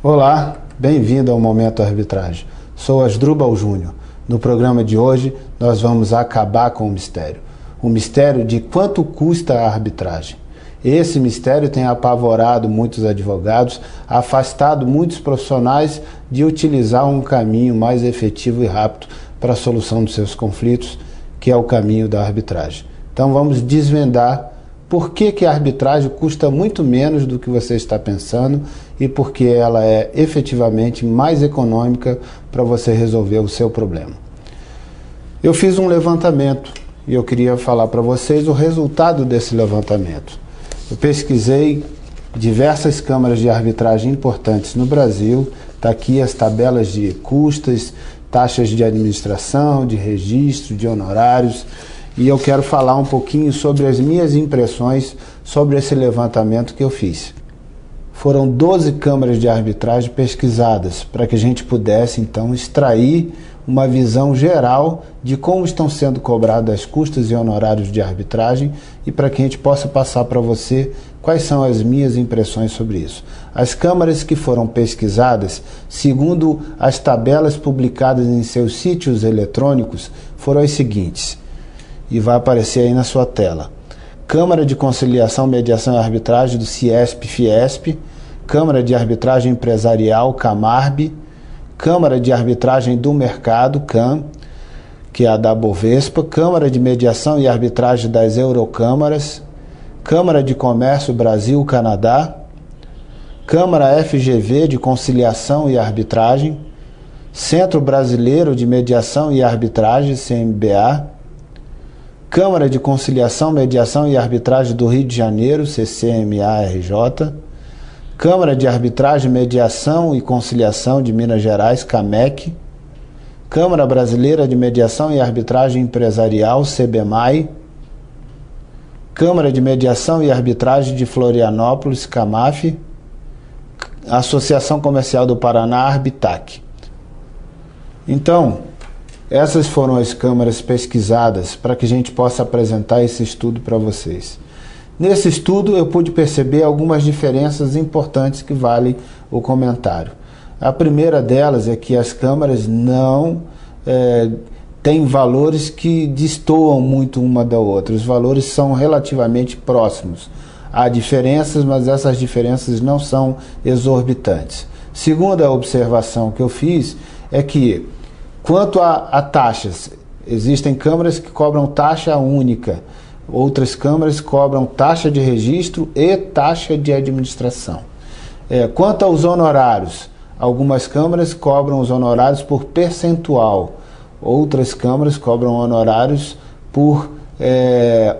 Olá, bem-vindo ao Momento Arbitragem. Sou Asdrubal Júnior. No programa de hoje, nós vamos acabar com o mistério de quanto custa a arbitragem. Esse mistério tem apavorado muitos advogados, afastado muitos profissionais de utilizar um caminho mais efetivo e rápido para a solução dos seus conflitos, que é o caminho da arbitragem. Então vamos desvendar por que a arbitragem custa muito menos do que você está pensando e por que ela é efetivamente mais econômica para você resolver o seu problema. Eu fiz um levantamento e eu queria falar para vocês o resultado desse levantamento. Eu pesquisei diversas câmaras de arbitragem importantes no Brasil. Está aqui as tabelas de custas, taxas de administração, de registro, de honorários. E eu quero falar um pouquinho sobre as minhas impressões sobre esse levantamento que eu fiz. Foram 12 câmaras de arbitragem pesquisadas para que a gente pudesse, então, extrair uma visão geral de como estão sendo cobradas as custas e honorários de arbitragem e para que a gente possa passar para você quais são as minhas impressões sobre isso. As câmaras que foram pesquisadas, segundo as tabelas publicadas em seus sítios eletrônicos, foram as seguintes. E vai aparecer aí na sua tela. Câmara de Conciliação, Mediação e Arbitragem do CIESP-FIESP, Câmara de Arbitragem Empresarial, Camarb, Câmara de Arbitragem do Mercado, CAM, que é a da Bovespa, Câmara de Mediação e Arbitragem das Eurocâmaras, Câmara de Comércio Brasil-Canadá, Câmara FGV de Conciliação e Arbitragem, Centro Brasileiro de Mediação e Arbitragem, CMBA, Câmara de Conciliação, Mediação e Arbitragem do Rio de Janeiro, CCMA-RJ, Câmara de Arbitragem, Mediação e Conciliação de Minas Gerais, CAMEC, Câmara Brasileira de Mediação e Arbitragem Empresarial, CBMAI, Câmara de Mediação e Arbitragem de Florianópolis, CAMAF, Associação Comercial do Paraná, Arbitac. Então, essas foram as câmaras pesquisadas para que a gente possa apresentar esse estudo para vocês. Nesse estudo eu pude perceber algumas diferenças importantes que valem o comentário. A primeira delas é que as câmaras não têm valores que destoam muito uma da outra. Os valores são relativamente próximos. Há diferenças, mas essas diferenças não são exorbitantes. Segunda observação que eu fiz é que quanto a taxas, existem câmaras que cobram taxa única, outras câmaras cobram taxa de registro e taxa de administração. Quanto aos honorários, algumas câmaras cobram os honorários por percentual, outras câmaras cobram honorários por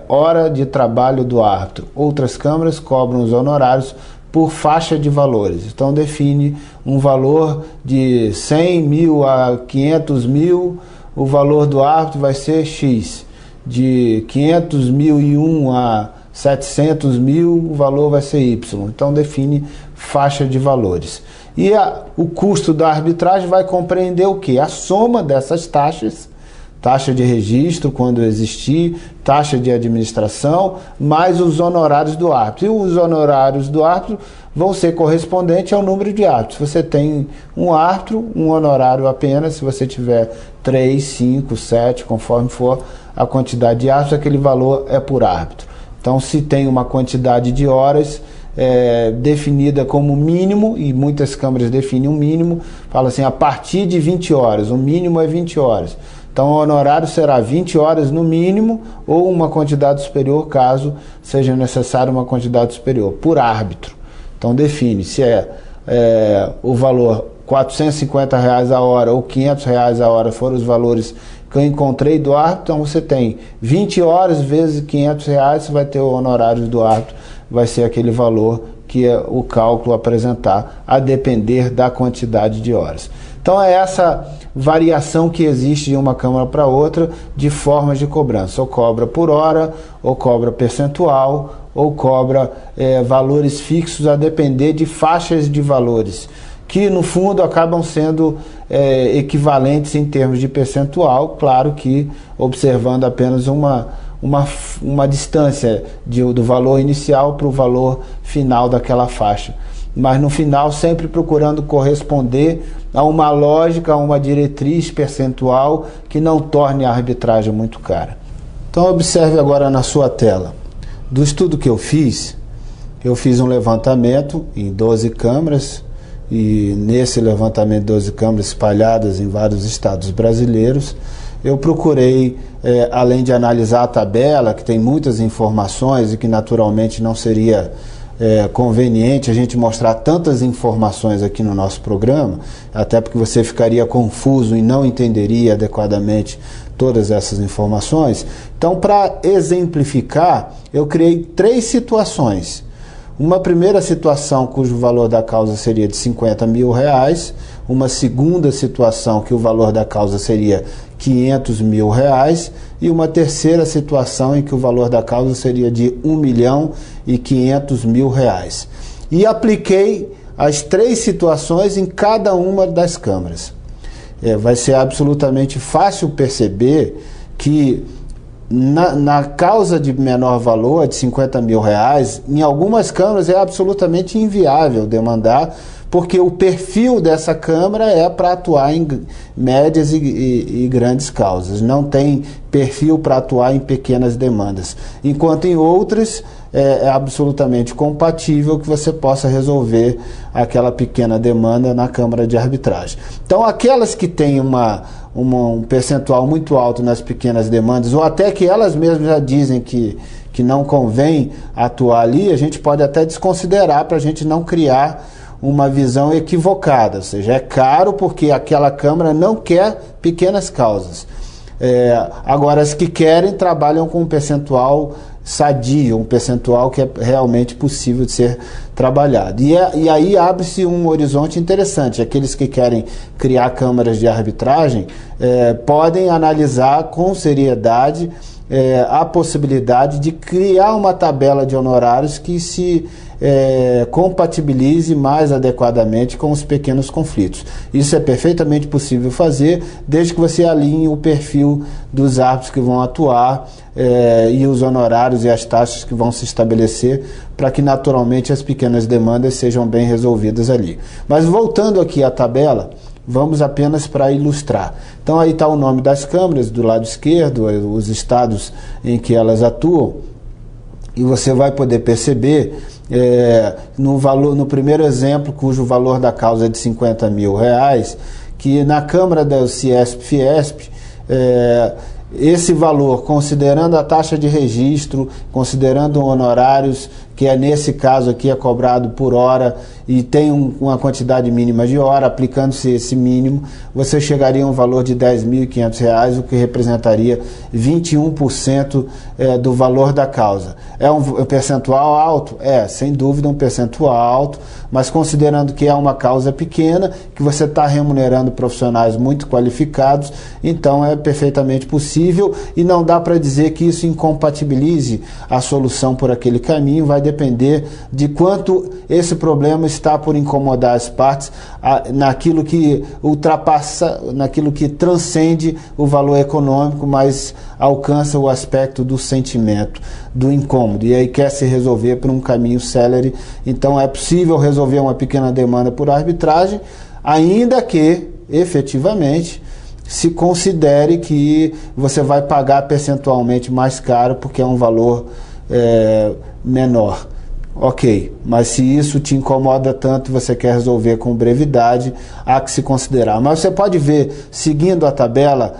hora de trabalho do árbitro, outras câmaras cobram os honorários por faixa de valores. Então define um valor de 100 mil a 500 mil, o valor do árbitro vai ser X. De 500.001 a 700 mil, o valor vai ser Y. Então define faixa de valores. E o custo da arbitragem vai compreender o quê? A soma dessas taxas, taxa de registro, quando existir, taxa de administração, mais os honorários do árbitro. E os honorários do árbitro vão ser correspondentes ao número de árbitros. Se você tem um árbitro, um honorário apenas. Se você tiver 3, 5, 7, conforme for a quantidade de árbitros, aquele valor é por árbitro. Então, se tem uma quantidade de horas definida como mínimo, e muitas câmaras definem um mínimo, fala assim, a partir de 20 horas, o mínimo é 20 horas. Então, o honorário será 20 horas no mínimo ou uma quantidade superior, caso seja necessário uma quantidade superior, por árbitro. Então, define se o valor R$450 a hora ou R$500 a hora foram os valores que eu encontrei do árbitro. Então, você tem 20 horas vezes R$500, você vai ter o honorário do árbitro, vai ser aquele valor que o cálculo apresentar, a depender da quantidade de horas. Então é essa variação que existe de uma câmara para outra de formas de cobrança. Ou cobra por hora, ou cobra percentual, ou cobra valores fixos a depender de faixas de valores, que no fundo acabam sendo equivalentes em termos de percentual, claro que observando apenas uma distância do valor inicial para o valor final daquela faixa. mas no final sempre procurando corresponder a uma lógica, a uma diretriz percentual que não torne a arbitragem muito cara. Então observe agora na sua tela. Do estudo que eu fiz um levantamento em 12 câmaras, e nesse levantamento de 12 câmaras espalhadas em vários estados brasileiros, eu procurei, além de analisar a tabela, que tem muitas informações e que naturalmente não seria conveniente a gente mostrar tantas informações aqui no nosso programa, até porque você ficaria confuso e não entenderia adequadamente todas essas informações. Então, para exemplificar, eu criei 3 situações. Uma primeira situação cujo valor da causa seria de R$50 mil, uma segunda situação que o valor da causa seria R$500 mil, e uma terceira situação em que o valor da causa seria de R$1.500.000. E apliquei as 3 situações em cada uma das câmaras. Vai ser absolutamente fácil perceber que na causa de menor valor, de R$50 mil, em algumas câmaras é absolutamente inviável demandar, porque o perfil dessa câmara é para atuar em médias e grandes causas, não tem perfil para atuar em pequenas demandas, enquanto em outras é absolutamente compatível que você possa resolver aquela pequena demanda na Câmara de Arbitragem. Então, aquelas que têm um percentual muito alto nas pequenas demandas, ou até que elas mesmas já dizem que não convém atuar ali, a gente pode até desconsiderar para a gente não criar uma visão equivocada, ou seja, é caro porque aquela Câmara não quer pequenas causas. Agora, as que querem trabalham com um percentual sadio, um percentual que é realmente possível de ser trabalhado. E aí abre-se um horizonte interessante. Aqueles que querem criar câmaras de arbitragem podem analisar com seriedade a possibilidade de criar uma tabela de honorários que se compatibilize mais adequadamente com os pequenos conflitos. Isso é perfeitamente possível fazer, desde que você alinhe o perfil dos árbitros que vão atuar e os honorários e as taxas que vão se estabelecer, para que naturalmente as pequenas demandas sejam bem resolvidas ali. Mas voltando aqui à tabela, vamos apenas para ilustrar. Então aí está o nome das câmaras do lado esquerdo, os estados em que elas atuam, e você vai poder perceber no primeiro exemplo, cujo valor da causa é de R$50 mil, que na Câmara da Ciesp-Fiesp, esse valor, considerando a taxa de registro, considerando honorários, que nesse caso aqui é cobrado por hora e tem uma quantidade mínima de hora, aplicando-se esse mínimo, você chegaria a um valor de R$10.500, o que representaria 21% do valor da causa. É um percentual alto? Sem dúvida um percentual alto, mas considerando que é uma causa pequena, que você está remunerando profissionais muito qualificados, então é perfeitamente possível e não dá para dizer que isso incompatibilize a solução por aquele caminho, vai depender de quanto esse problema está por incomodar as partes naquilo que ultrapassa, naquilo que transcende o valor econômico, mas alcança o aspecto do sentimento, do incômodo, e aí quer se resolver por um caminho célere. Então é possível resolver uma pequena demanda por arbitragem, ainda que efetivamente se considere que você vai pagar percentualmente mais caro porque é um valor menor. Ok, mas se isso te incomoda tanto, você quer resolver com brevidade, há que se considerar. Mas você pode ver, seguindo a tabela,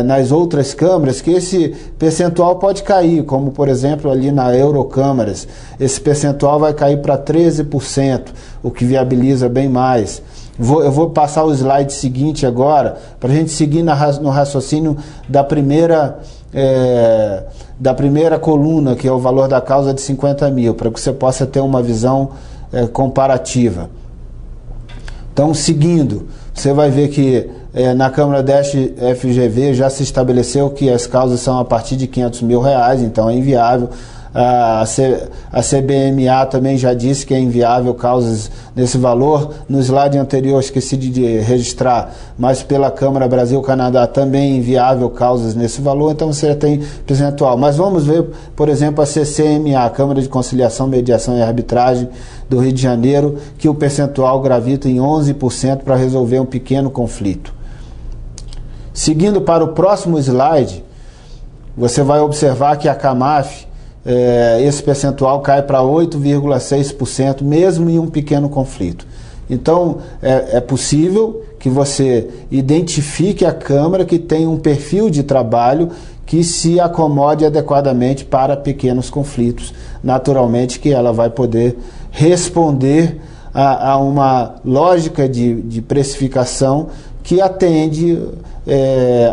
nas outras câmaras, que esse percentual pode cair, como por exemplo ali na Eurocâmaras, esse percentual vai cair para 13%, o que viabiliza bem mais. Eu vou passar o slide seguinte agora, para a gente seguir no raciocínio da primeira coluna, que é o valor da causa de 50 mil, para que você possa ter uma visão comparativa. Então, seguindo, você vai ver que na Câmara da FGV já se estabeleceu que as causas são a partir de R$500 mil, então é inviável. A CBMA também já disse que é inviável causas nesse valor. No slide anterior esqueci de registrar, mas pela Câmara Brasil-Canadá também é inviável causas nesse valor, então você já tem percentual. Mas vamos ver, por exemplo, a CCMA, Câmara de Conciliação, Mediação e Arbitragem do Rio de Janeiro, que o percentual gravita em 11% para resolver um pequeno conflito. Seguindo para o próximo slide, você vai observar que a CAMAF, esse percentual cai para 8,6%, mesmo em um pequeno conflito. Então, é possível que você identifique a Câmara que tem um perfil de trabalho que se acomode adequadamente para pequenos conflitos. Naturalmente que ela vai poder responder a uma lógica de precificação que atende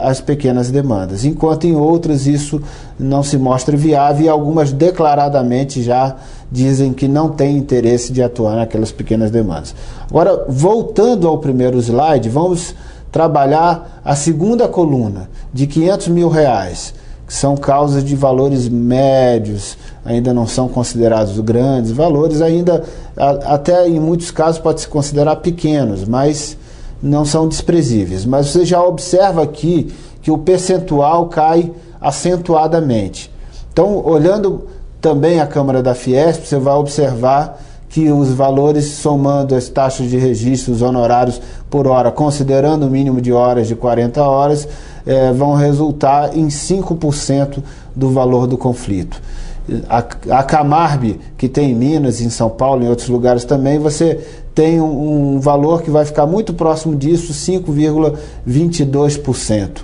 as pequenas demandas, enquanto em outras isso não se mostra viável e algumas declaradamente já dizem que não tem interesse de atuar naquelas pequenas demandas. Agora, voltando ao primeiro slide, vamos trabalhar a segunda coluna de R$500 mil, que são causas de valores médios, ainda não são considerados grandes valores, ainda até em muitos casos pode se considerar pequenos, mas não são desprezíveis. Mas você já observa aqui que o percentual cai acentuadamente. Então, olhando também a Câmara da Fiesp, você vai observar que os valores, somando as taxas de registro, os honorários por hora, considerando o mínimo de horas de 40 horas, vão resultar em 5% do valor do conflito. A Camarb, que tem em Minas, em São Paulo, em outros lugares também, você tem um valor que vai ficar muito próximo disso, 5,22%.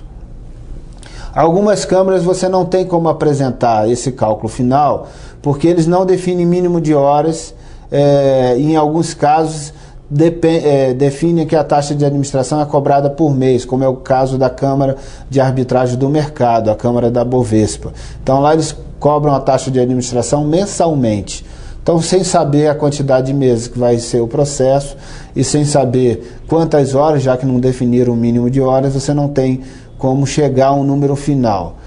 Algumas câmaras você não tem como apresentar esse cálculo final, porque eles não definem mínimo de horas, em alguns casos definem que a taxa de administração é cobrada por mês, como é o caso da Câmara de Arbitragem do Mercado, a Câmara da Bovespa. Então lá eles cobram a taxa de administração mensalmente. Então, sem saber a quantidade de meses que vai ser o processo e sem saber quantas horas, já que não definiram o mínimo de horas, você não tem como chegar a um número final.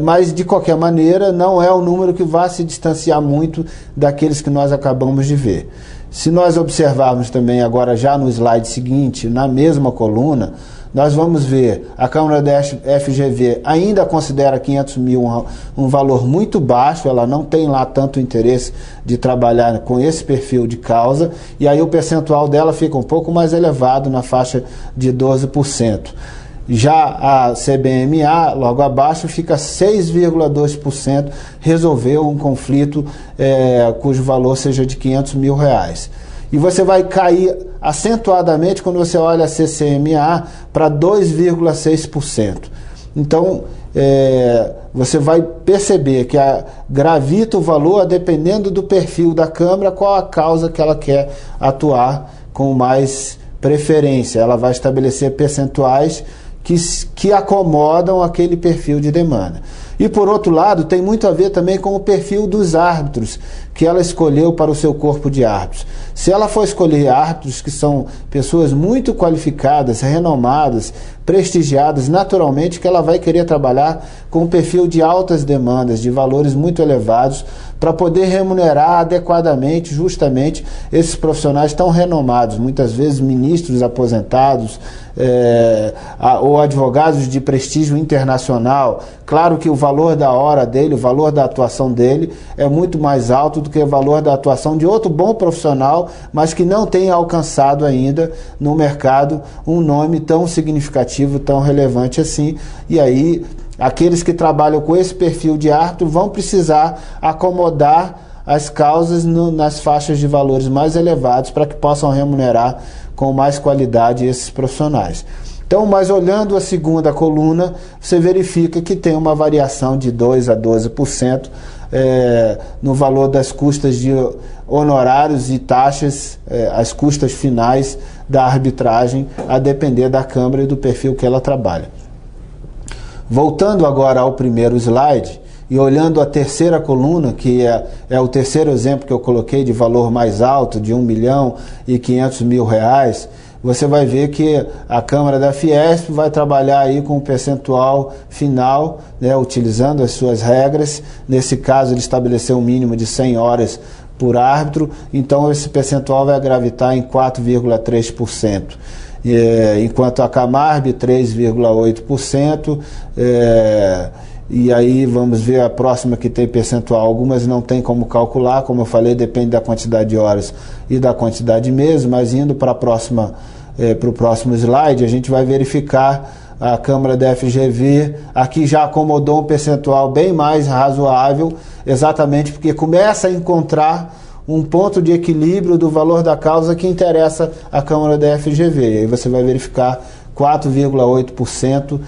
Mas, de qualquer maneira, não é um número que vai se distanciar muito daqueles que nós acabamos de ver. Se nós observarmos também agora já no slide seguinte, na mesma coluna, nós vamos ver a Câmara da FGV ainda considera R$500 mil um valor muito baixo, ela não tem lá tanto interesse de trabalhar com esse perfil de causa, e aí o percentual dela fica um pouco mais elevado, na faixa de 12%. Já a CBMA, logo abaixo, fica 6,2%, resolveu um conflito cujo valor seja de R$500 mil. E você vai cair acentuadamente quando você olha a CCMA para 2,6%. Então, você vai perceber que gravita o valor dependendo do perfil da Câmara, qual a causa que ela quer atuar com mais preferência. Ela vai estabelecer percentuais que acomodam aquele perfil de demanda. E, por outro lado, tem muito a ver também com o perfil dos árbitros que ela escolheu para o seu corpo de árbitros. Se ela for escolher árbitros que são pessoas muito qualificadas, renomadas, prestigiadas, naturalmente que ela vai querer trabalhar com um perfil de altas demandas, de valores muito elevados, para poder remunerar adequadamente, justamente, esses profissionais tão renomados, muitas vezes ministros aposentados, ou advogados de prestígio internacional. Claro que o valor da hora dele, o valor da atuação dele é muito mais alto do que o valor da atuação de outro bom profissional, mas que não tem alcançado ainda no mercado um nome tão significativo, tão relevante assim. E aí, aqueles que trabalham com esse perfil de árbitro vão precisar acomodar as causas nas faixas de valores mais elevados para que possam remunerar com mais qualidade esses profissionais. Então, mas olhando a segunda coluna, você verifica que tem uma variação de 2% a 12% no valor das custas de honorários e taxas, as custas finais da arbitragem, a depender da Câmara e do perfil que ela trabalha. Voltando agora ao primeiro slide, e olhando a terceira coluna, que é o terceiro exemplo que eu coloquei de valor mais alto, de R$1.500.000, você vai ver que a Câmara da Fiesp vai trabalhar aí com o percentual final, né, utilizando as suas regras. Nesse caso, ele estabeleceu um mínimo de 100 horas por árbitro, então esse percentual vai gravitar em 4,3%. Enquanto a Camarb 3,8%, e aí vamos ver a próxima que tem percentual. Algumas não tem como calcular, como eu falei, depende da quantidade de horas e da quantidade de meses, mas indo para o próximo slide, a gente vai verificar a Câmara da FGV, aqui já acomodou um percentual bem mais razoável, exatamente porque começa a encontrar um ponto de equilíbrio do valor da causa que interessa à Câmara da FGV. E aí você vai verificar 4,8%,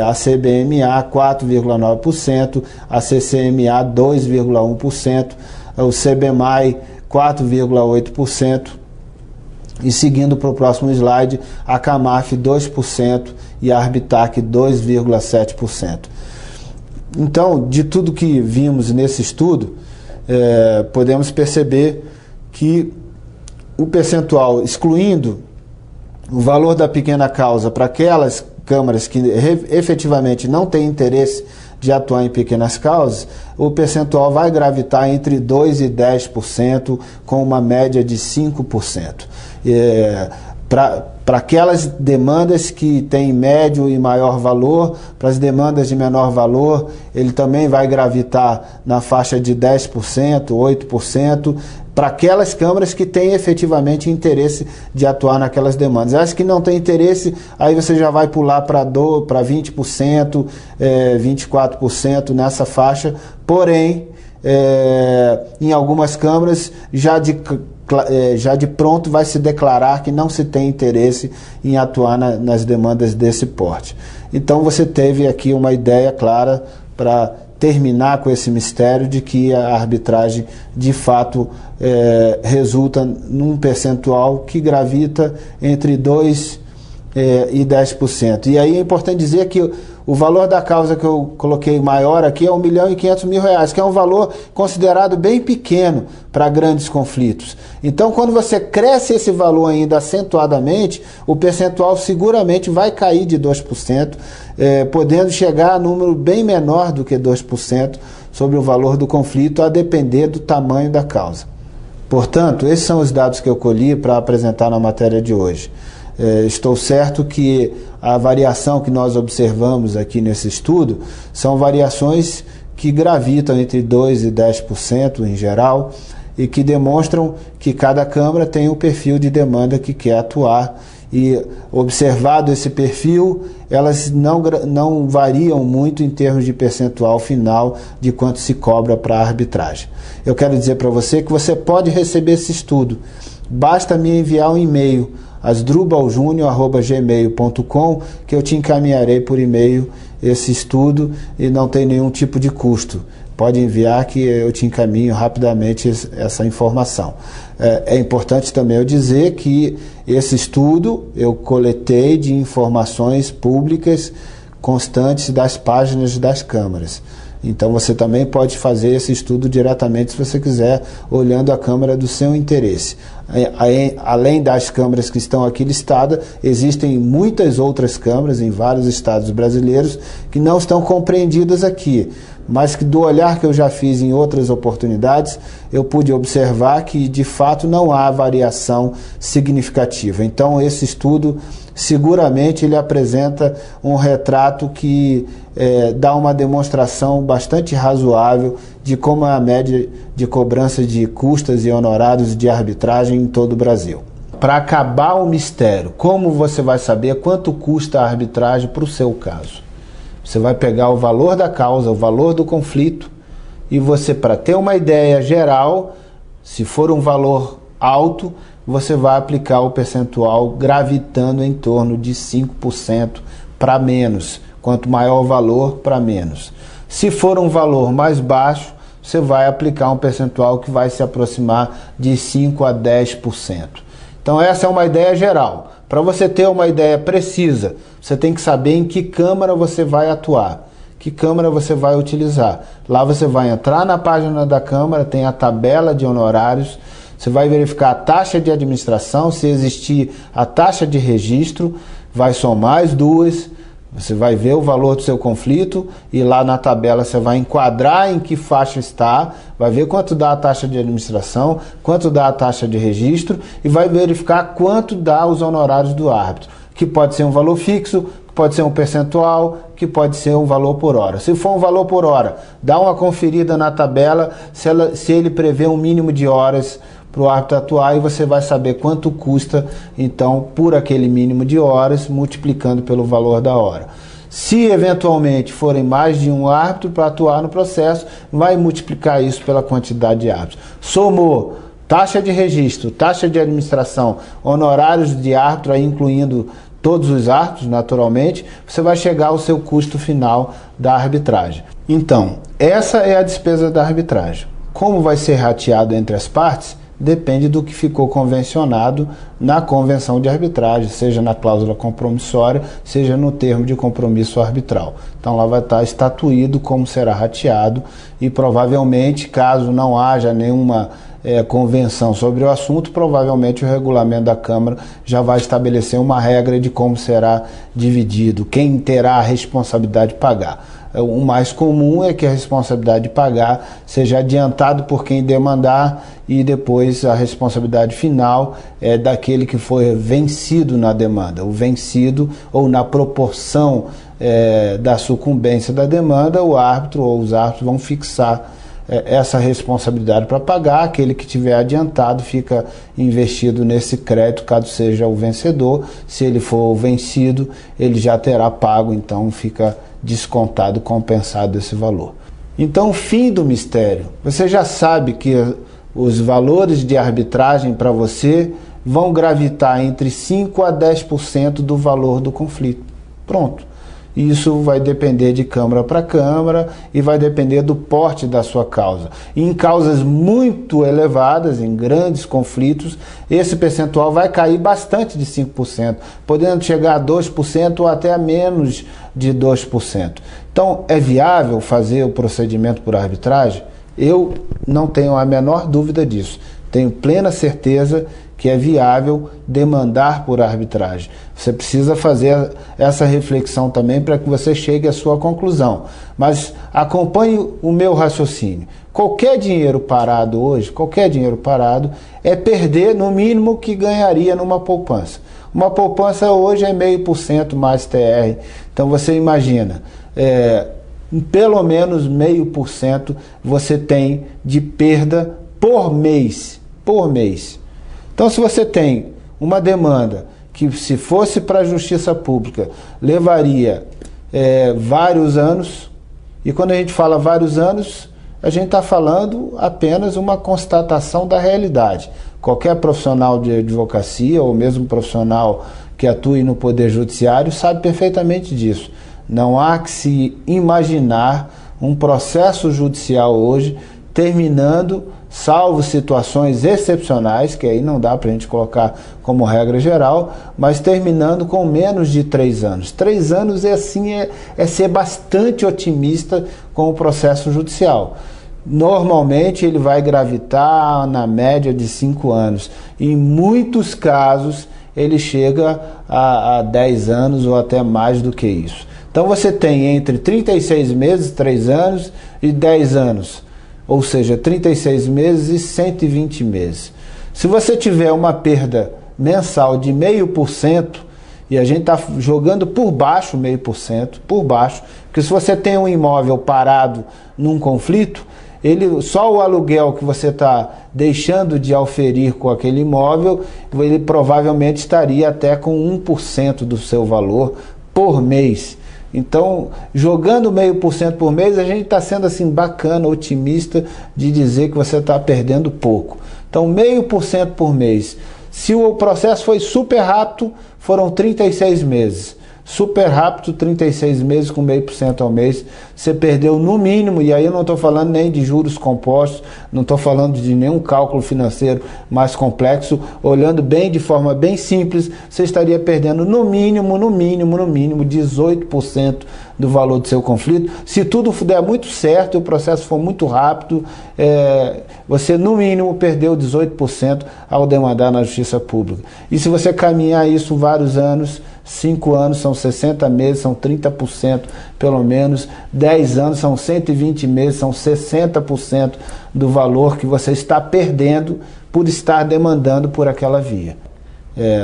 a CBMA 4,9%, a CCMA 2,1%, o CBMAI 4,8%, e seguindo para o próximo slide, a Camaf 2% e a Arbitac 2,7%. Então, de tudo que vimos nesse estudo, podemos perceber que o percentual, excluindo o valor da pequena causa para aquelas câmaras que efetivamente não têm interesse de atuar em pequenas causas, o percentual vai gravitar entre 2% e 10%, com uma média de 5%. Para aquelas demandas que têm médio e maior valor, para as demandas de menor valor, ele também vai gravitar na faixa de 10%, 8%, para aquelas câmaras que têm efetivamente interesse de atuar naquelas demandas. As que não têm interesse, aí você já vai pular para 20%, 24% nessa faixa, porém, em algumas câmaras já de pronto vai se declarar que não se tem interesse em atuar nas demandas desse porte. Então você teve aqui uma ideia clara para terminar com esse mistério de que a arbitragem de fato resulta num percentual que gravita entre 2% e 10%. E aí é importante dizer que o valor da causa que eu coloquei maior aqui é R$ 1.500.000, que é um valor considerado bem pequeno para grandes conflitos. Então, quando você cresce esse valor ainda acentuadamente, o percentual seguramente vai cair de 2%, podendo chegar a número bem menor do que 2% sobre o valor do conflito, a depender do tamanho da causa. Portanto, esses são os dados que eu colhi para apresentar na matéria de hoje. Estou certo que a variação que nós observamos aqui nesse estudo são variações que gravitam entre 2% e 10% em geral e que demonstram que cada Câmara tem um perfil de demanda que quer atuar, e observado esse perfil, elas não variam muito em termos de percentual final de quanto se cobra para a arbitragem. Eu quero dizer para você que você pode receber esse estudo, basta me enviar um e-mail asdrubaljunior@gmail.com, que eu te encaminharei por e-mail esse estudo e não tem nenhum tipo de custo. Pode enviar que eu te encaminho rapidamente essa informação. É importante também eu dizer que esse estudo eu coletei de informações públicas constantes das páginas das câmaras. Então você também pode fazer esse estudo diretamente se você quiser, olhando a câmara do seu interesse. Além das câmaras que estão aqui listadas, existem muitas outras câmaras em vários estados brasileiros que não estão compreendidas aqui, mas que do olhar que eu já fiz em outras oportunidades, eu pude observar que de fato não há variação significativa. Então esse estudo seguramente ele apresenta um retrato que dá uma demonstração bastante razoável de como é a média de cobrança de custas e honorários de arbitragem em todo o Brasil. Para acabar o mistério, como você vai saber quanto custa a arbitragem para o seu caso? Você vai pegar o valor da causa, o valor do conflito, e você, para ter uma ideia geral, se for um valor alto, você vai aplicar o percentual gravitando em torno de 5% para menos. Quanto maior o valor, para menos. Se for um valor mais baixo, você vai aplicar um percentual que vai se aproximar de 5% a 10%. Então essa é uma ideia geral. Para você ter uma ideia precisa, você tem que saber em que câmara você vai atuar, que câmara você vai utilizar. Lá você vai entrar na página da câmara, tem a tabela de honorários. Você vai verificar a taxa de administração, se existir a taxa de registro, vai somar as duas, você vai ver o valor do seu conflito e lá na tabela você vai enquadrar em que faixa está, vai ver quanto dá a taxa de administração, quanto dá a taxa de registro e vai verificar quanto dá os honorários do árbitro, que pode ser um valor fixo, que pode ser um percentual, que pode ser um valor por hora. Se for um valor por hora, dá uma conferida na tabela se ele prevê um mínimo de horas para o árbitro atuar e você vai saber quanto custa, então, por aquele mínimo de horas, multiplicando pelo valor da hora. Se eventualmente forem mais de um árbitro para atuar no processo, vai multiplicar isso pela quantidade de árbitros. Somou taxa de registro, taxa de administração, honorários de árbitro, aí incluindo todos os árbitros, naturalmente, você vai chegar ao seu custo final da arbitragem. Então, essa é a despesa da arbitragem. Como vai ser rateado entre as partes? Depende do que ficou convencionado na convenção de arbitragem, seja na cláusula compromissória, seja no termo de compromisso arbitral. Então lá vai estar estatuído como será rateado e provavelmente, caso não haja nenhuma convenção sobre o assunto, provavelmente o regulamento da Câmara já vai estabelecer uma regra de como será dividido, quem terá a responsabilidade de pagar. O mais comum é que a responsabilidade de pagar seja adiantado por quem demandar e depois a responsabilidade final é daquele que foi vencido na demanda. O vencido ou na proporção da sucumbência da demanda, o árbitro ou os árbitros vão fixar essa responsabilidade para pagar. Aquele que tiver adiantado fica investido nesse crédito, caso seja o vencedor. Se ele for o vencido, ele já terá pago, então fica descontado, compensado esse valor. Então, o fim do mistério. Você já sabe que os valores de arbitragem para você vão gravitar entre 5% a 10% do valor do conflito. Pronto. Isso vai depender de câmara para câmara e vai depender do porte da sua causa. E em causas muito elevadas, em grandes conflitos, esse percentual vai cair bastante de 5%, podendo chegar a 2% ou até a menos de 2%. Então, é viável fazer o procedimento por arbitragem? Eu não tenho a menor dúvida disso. Tenho plena certeza que é viável demandar por arbitragem. Você precisa fazer essa reflexão também para que você chegue à sua conclusão. Mas acompanhe o meu raciocínio. Qualquer dinheiro parado hoje, qualquer dinheiro parado, é perder no mínimo que ganharia numa poupança. Uma poupança hoje é 0,5% mais TR. Então você imagina, pelo menos 0,5% você tem de perda por mês. Por mês. Então, se você tem uma demanda que, se fosse para a Justiça Pública, levaria vários anos, e quando a gente fala vários anos, a gente está falando apenas uma constatação da realidade. Qualquer profissional de advocacia, ou mesmo profissional que atue no Poder Judiciário, sabe perfeitamente disso. Não há que se imaginar um processo judicial hoje terminando, salvo situações excepcionais, que aí não dá para a gente colocar como regra geral, mas terminando com menos de 3 anos. 3 anos é ser bastante otimista com o processo judicial. Normalmente ele vai gravitar na média de 5 anos. Em muitos casos ele chega a 10 anos ou até mais do que isso. Então você tem entre 36 meses, 3 anos, e 10 anos. Ou seja, 36 meses e 120 meses. Se você tiver uma perda mensal de 0,5%, e a gente está jogando por baixo 0,5%, por baixo, porque se você tem um imóvel parado num conflito, só o aluguel que você está deixando de auferir com aquele imóvel, ele provavelmente estaria até com 1% do seu valor por mês. Então, jogando 0,5% por mês, a gente está sendo assim bacana, otimista, de dizer que você está perdendo pouco. Então, 0,5% por mês. Se o processo foi super rápido, foram 36 meses. super rápido, 36 meses com 0,5% ao mês, você perdeu no mínimo, e aí eu não estou falando nem de juros compostos, não estou falando de nenhum cálculo financeiro mais complexo, olhando bem de forma bem simples, você estaria perdendo no mínimo 18% do valor do seu conflito. Se tudo der muito certo, o processo for muito rápido, você no mínimo perdeu 18% ao demandar na justiça pública. E se você caminhar isso vários anos, 5 anos são 60 meses, são 30% pelo menos, 10 anos são 120 meses, são 60% do valor que você está perdendo por estar demandando por aquela via.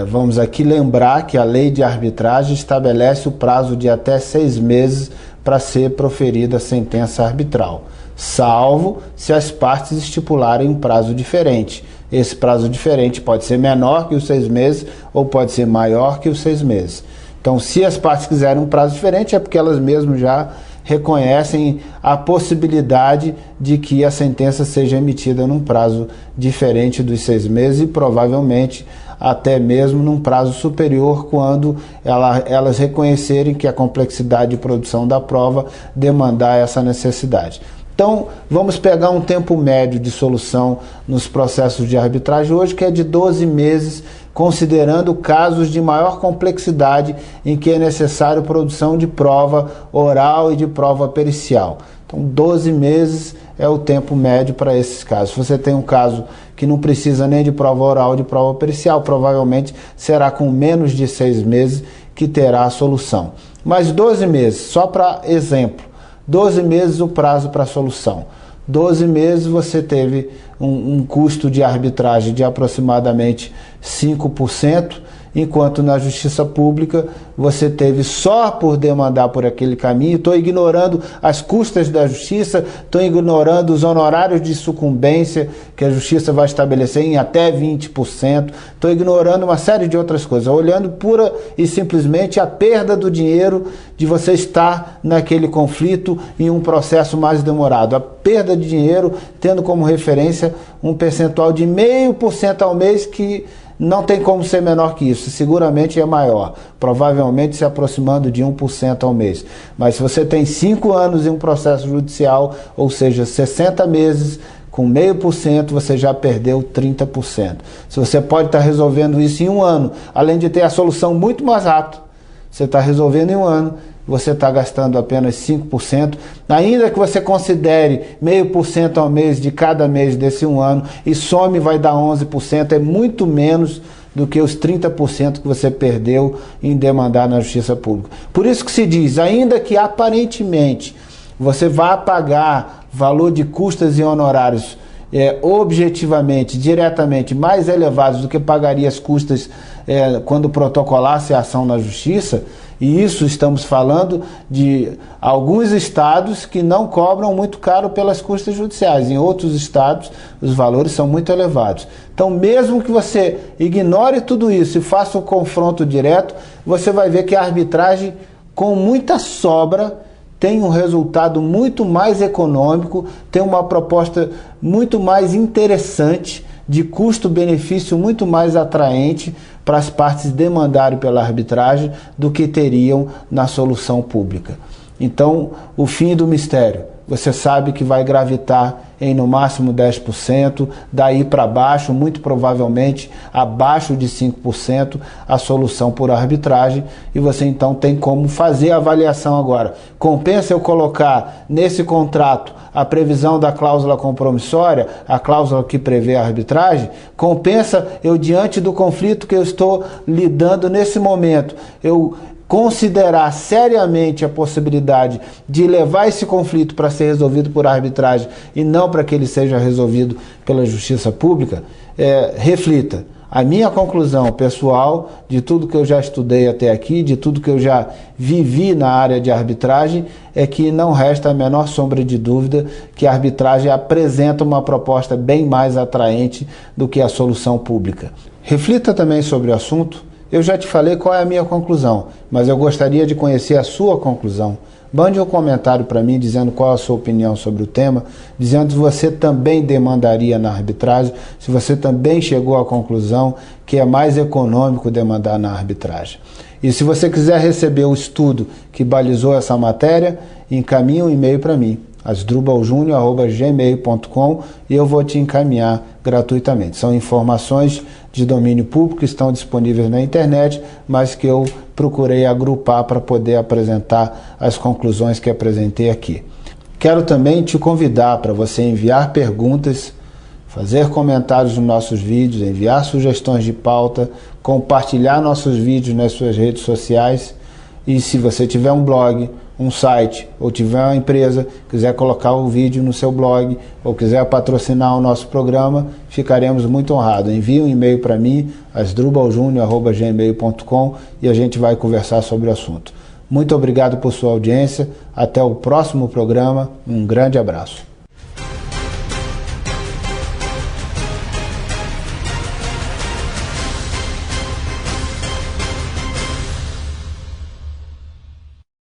Vamos aqui lembrar que a lei de arbitragem estabelece o prazo de até 6 meses para ser proferida a sentença arbitral, salvo se as partes estipularem um prazo diferente. Esse prazo diferente pode ser menor que os 6 meses ou pode ser maior que os 6 meses. Então, se as partes quiserem um prazo diferente, é porque elas mesmas já reconhecem a possibilidade de que a sentença seja emitida num prazo diferente dos 6 meses e provavelmente até mesmo num prazo superior quando elas reconhecerem que a complexidade de produção da prova demandar essa necessidade. Então, vamos pegar um tempo médio de solução nos processos de arbitragem hoje, que é de 12 meses, considerando casos de maior complexidade em que é necessário produção de prova oral e de prova pericial. Então, 12 meses é o tempo médio para esses casos. Se você tem um caso que não precisa nem de prova oral ou de prova pericial, provavelmente será com menos de 6 meses que terá a solução. Mas 12 meses, só para exemplo, 12 meses o prazo para a solução. 12 meses você teve um custo de arbitragem de aproximadamente 5%, enquanto na justiça pública você teve só por demandar por aquele caminho. Estou ignorando as custas da justiça, estou ignorando os honorários de sucumbência que a justiça vai estabelecer em até 20%, estou ignorando uma série de outras coisas, olhando pura e simplesmente a perda do dinheiro de você estar naquele conflito em um processo mais demorado, a perda de dinheiro tendo como referência um percentual de 0,5% ao mês que não tem como ser menor que isso, seguramente é maior, provavelmente se aproximando de 1% ao mês. Mas se você tem 5 anos em um processo judicial, ou seja, 60 meses, com 0,5%, você já perdeu 30%. Se você pode estar resolvendo isso em um ano, além de ter a solução muito mais rápido, você está resolvendo em um ano, você está gastando apenas 5%, ainda que você considere 0,5% ao mês de cada mês desse um ano, e some vai dar 11%, é muito menos do que os 30% que você perdeu em demandar na justiça pública. Por isso que se diz, ainda que aparentemente você vá pagar valor de custas e honorários objetivamente, diretamente mais elevados do que pagaria as custas quando protocolasse a ação na justiça, e isso estamos falando de alguns estados que não cobram muito caro pelas custas judiciais. Em outros estados, os valores são muito elevados. Então, mesmo que você ignore tudo isso e faça um confronto direto, você vai ver que a arbitragem, com muita sobra, tem um resultado muito mais econômico, tem uma proposta muito mais interessante, de custo-benefício muito mais atraente para as partes demandarem pela arbitragem do que teriam na solução pública. Então, o fim do mistério, você sabe que vai gravitar em no máximo 10%, daí para baixo, muito provavelmente abaixo de 5%, a solução por arbitragem, e você então tem como fazer a avaliação agora. Compensa eu colocar nesse contrato a previsão da cláusula compromissória, a cláusula que prevê a arbitragem? Compensa eu, diante do conflito que eu estou lidando nesse momento, eu considerar seriamente a possibilidade de levar esse conflito para ser resolvido por arbitragem e não para que ele seja resolvido pela justiça pública? Reflita. A minha conclusão pessoal, de tudo que eu já estudei até aqui, de tudo que eu já vivi na área de arbitragem, é que não resta a menor sombra de dúvida que a arbitragem apresenta uma proposta bem mais atraente do que a solução pública. Reflita também sobre o assunto. Eu já te falei qual é a minha conclusão, mas eu gostaria de conhecer a sua conclusão. mande um comentário para mim dizendo qual a sua opinião sobre o tema, dizendo se você também demandaria na arbitragem, se você também chegou à conclusão que é mais econômico demandar na arbitragem. E se você quiser receber o estudo que balizou essa matéria, encaminhe um e-mail para mim, asdrubaljunior@gmail.com, e eu vou te encaminhar gratuitamente. São informações de domínio público que estão disponíveis na internet, mas que eu procurei agrupar para poder apresentar as conclusões que apresentei aqui. Quero também te convidar para você enviar perguntas, fazer comentários nos nossos vídeos, enviar sugestões de pauta, compartilhar nossos vídeos nas suas redes sociais. E se você tiver um blog, um site, ou tiver uma empresa, quiser colocar o vídeo no seu blog, ou quiser patrocinar o nosso programa, ficaremos muito honrados. Envie um e-mail para mim, asdrubaljunior@gmail.com, e a gente vai conversar sobre o assunto. Muito obrigado por sua audiência. Até o próximo programa. Um grande abraço.